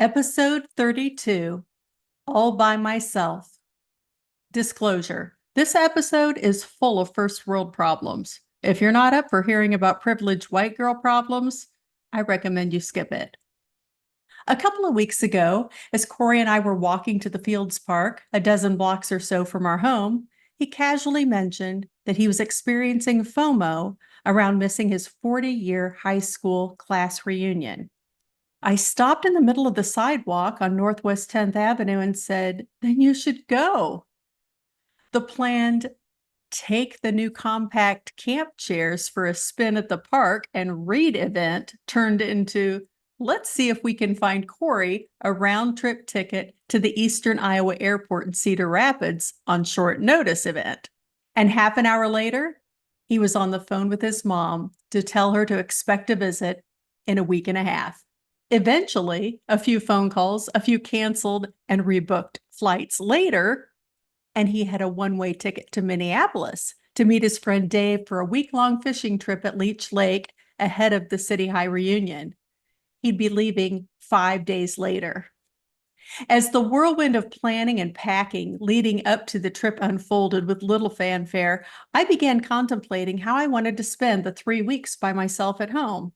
Episode 32, All by Myself. Disclosure. This episode is full of first world problems. If you're not up for hearing about privileged white girl problems, I recommend you skip it. A couple of weeks ago, as Corey and I were walking to the Fields Park, a dozen blocks or so from our home, he casually mentioned that he was experiencing FOMO around missing his 40-year high school class reunion. I stopped in the middle of the sidewalk on Northwest 10th Avenue and said, "Then you should go." The planned take the new compact camp chairs for a spin at the park and read event turned into, let's see if we can find Corey a round trip ticket to the Eastern Iowa Airport in Cedar Rapids on short notice event. And half an hour later, he was on the phone with his mom to tell her to expect a visit in a week and a half. Eventually, a few phone calls, a few canceled and rebooked flights later, and he had a one-way ticket to Minneapolis to meet his friend Dave for a week-long fishing trip at Leech Lake ahead of the City High reunion. He'd be leaving 5 days later. As the whirlwind of planning and packing leading up to the trip unfolded with little fanfare, I began contemplating how I wanted to spend the 3 weeks by myself at home.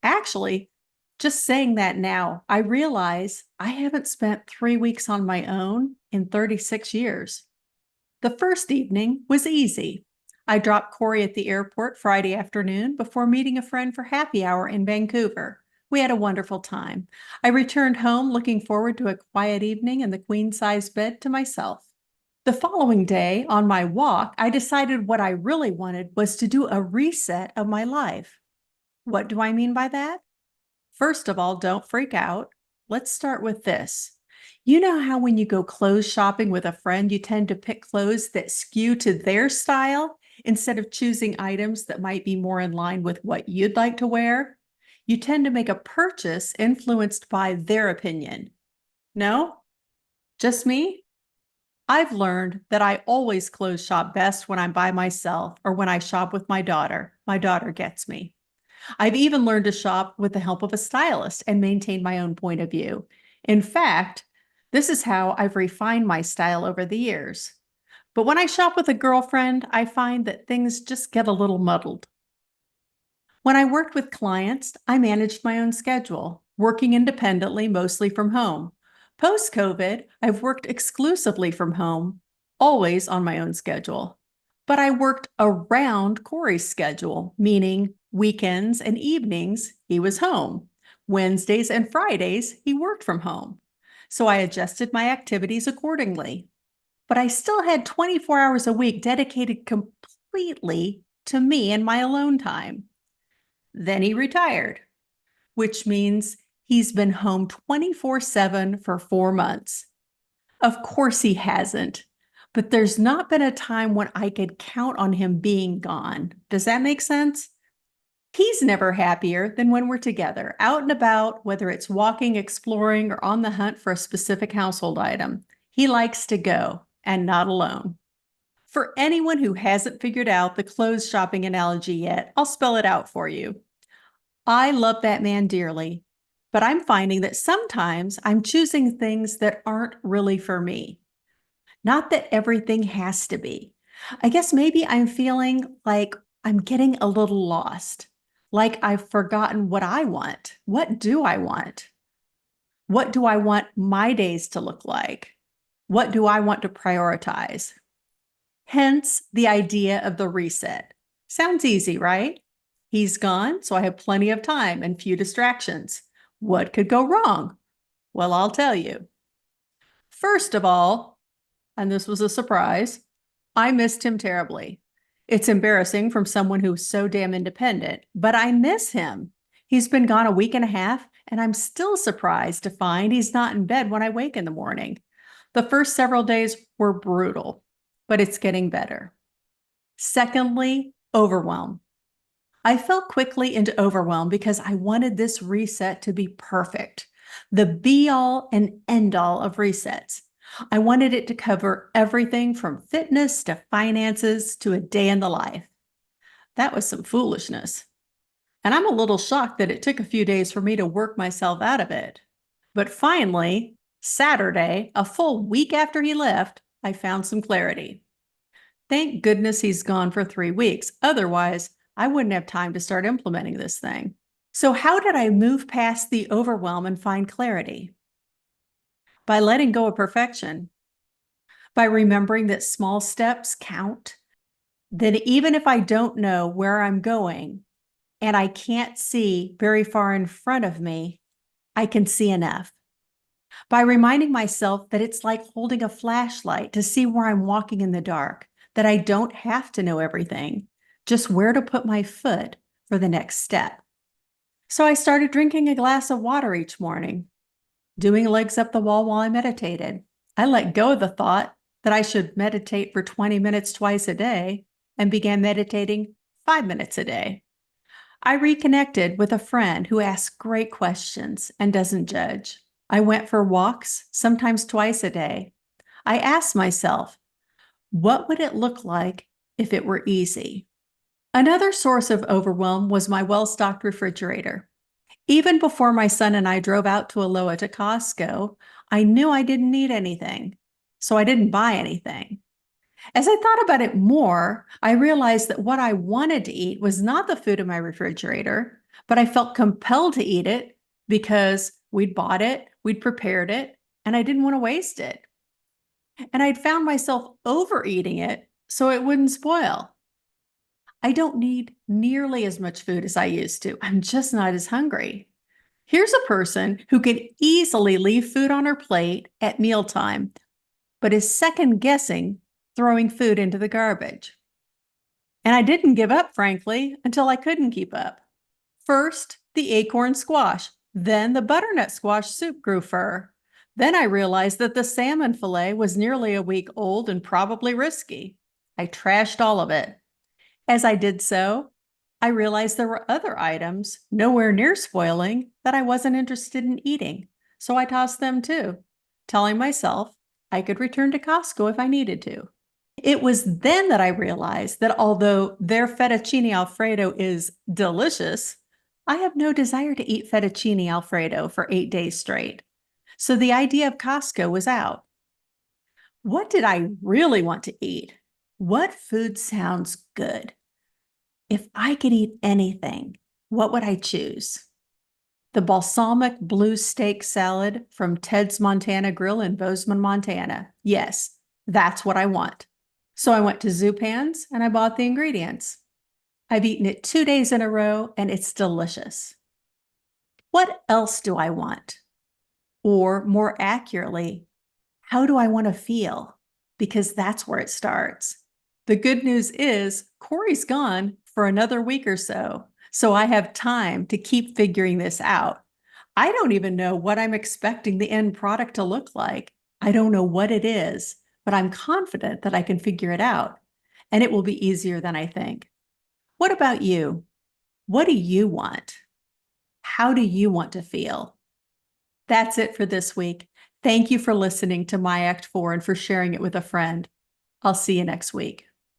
Actually, just saying that now, I realize I haven't spent 3 weeks on my own in 36 years. The first evening was easy. I dropped Corey at the airport Friday afternoon before meeting a friend for happy hour in Vancouver. We had a wonderful time. I returned home looking forward to a quiet evening in the queen-size bed to myself. The following day, on my walk, I decided what I really wanted was to do a reset of my life. What do I mean by that? First of all, don't freak out. Let's start with this. You know how when you go clothes shopping with a friend, you tend to pick clothes that skew to their style instead of choosing items that might be more in line with what you'd like to wear? You tend to make a purchase influenced by their opinion. No? Just me? I've learned that I always clothes shop best when I'm by myself or when I shop with my daughter. My daughter gets me. I've even learned to shop with the help of a stylist and maintain my own point of view. In fact, this is how I've refined my style over the years. But when I shop with a girlfriend, I find that things just get a little muddled. When I worked with clients, I managed my own schedule, working independently, mostly from home. Post-COVID, I've worked exclusively from home, always on my own schedule. But I worked around Corey's schedule, meaning weekends and evenings, he was home. Wednesdays and Fridays, he worked from home. So I adjusted my activities accordingly. But I still had 24 hours a week dedicated completely to me and my alone time. Then he retired, which means he's been home 24/7 for 4 months. Of course he hasn't, but there's not been a time when I could count on him being gone. Does that make sense? He's never happier than when we're together, out and about, whether it's walking, exploring, or on the hunt for a specific household item. He likes to go, and not alone. For anyone who hasn't figured out the clothes shopping analogy yet, I'll spell it out for you. I love that man dearly, but I'm finding that sometimes I'm choosing things that aren't really for me. Not that everything has to be. I guess maybe I'm feeling like I'm getting a little lost, like I've forgotten what I want. What do I want? What do I want my days to look like? What do I want to prioritize? Hence the idea of the reset. Sounds easy, right? He's gone, so I have plenty of time and few distractions. What could go wrong? Well, I'll tell you. First of all, and this was a surprise, I missed him terribly. It's embarrassing from someone who's so damn independent, but I miss him. He's been gone a week and a half, and I'm still surprised to find he's not in bed when I wake in the morning. The first several days were brutal, but it's getting better. Secondly, overwhelm. I fell quickly into overwhelm because I wanted this reset to be perfect, the be-all and end-all of resets. I wanted it to cover everything from fitness to finances to a day in the life. That was some foolishness. And I'm a little shocked that it took a few days for me to work myself out of it. But finally, Saturday, a full week after he left, I found some clarity. Thank goodness he's gone for 3 weeks. Otherwise, I wouldn't have time to start implementing this thing. So, how did I move past the overwhelm and find clarity? By letting go of perfection, by remembering that small steps count, that even if I don't know where I'm going and I can't see very far in front of me, I can see enough. By reminding myself that it's like holding a flashlight to see where I'm walking in the dark, that I don't have to know everything, just where to put my foot for the next step. So I started drinking a glass of water each morning, doing legs up the wall while I meditated. I let go of the thought that I should meditate for 20 minutes twice a day and began meditating 5 minutes a day. I reconnected with a friend who asks great questions and doesn't judge. I went for walks, sometimes twice a day. I asked myself, what would it look like if it were easy? Another source of overwhelm was my well-stocked refrigerator. Even before my son and I drove out to Aloha to Costco, I knew I didn't need anything, so I didn't buy anything. As I thought about it more, I realized that what I wanted to eat was not the food in my refrigerator, but I felt compelled to eat it because we'd bought it, we'd prepared it, and I didn't want to waste it. And I'd found myself overeating it so it wouldn't spoil. I don't need nearly as much food as I used to. I'm just not as hungry. Here's a person who could easily leave food on her plate at mealtime, but is second guessing throwing food into the garbage. And I didn't give up, frankly, until I couldn't keep up. First, the acorn squash, then the butternut squash soup grew fur. Then I realized that the salmon fillet was nearly a week old and probably risky. I trashed all of it. As I did so, I realized there were other items nowhere near spoiling that I wasn't interested in eating, so I tossed them too, telling myself I could return to Costco if I needed to. It was then that I realized that although their fettuccine alfredo is delicious, I have no desire to eat fettuccine alfredo for 8 days straight. So the idea of Costco was out. What did I really want to eat? What food sounds good? If I could eat anything, what would I choose? The balsamic blue steak salad from Ted's Montana Grill in Bozeman, Montana. Yes, that's what I want. So I went to Zupan's and I bought the ingredients. I've eaten it 2 days in a row and it's delicious. What else do I want? Or more accurately, how do I want to feel? Because that's where it starts. The good news is Corey's gone for another week or so, so I have time to keep figuring this out. I don't even know what I'm expecting the end product to look like. I don't know what it is, but I'm confident that I can figure it out, and it will be easier than I think. What about you? What do you want? How do you want to feel? That's it for this week. Thank you for listening to My Act 4 and for sharing it with a friend. I'll see you next week.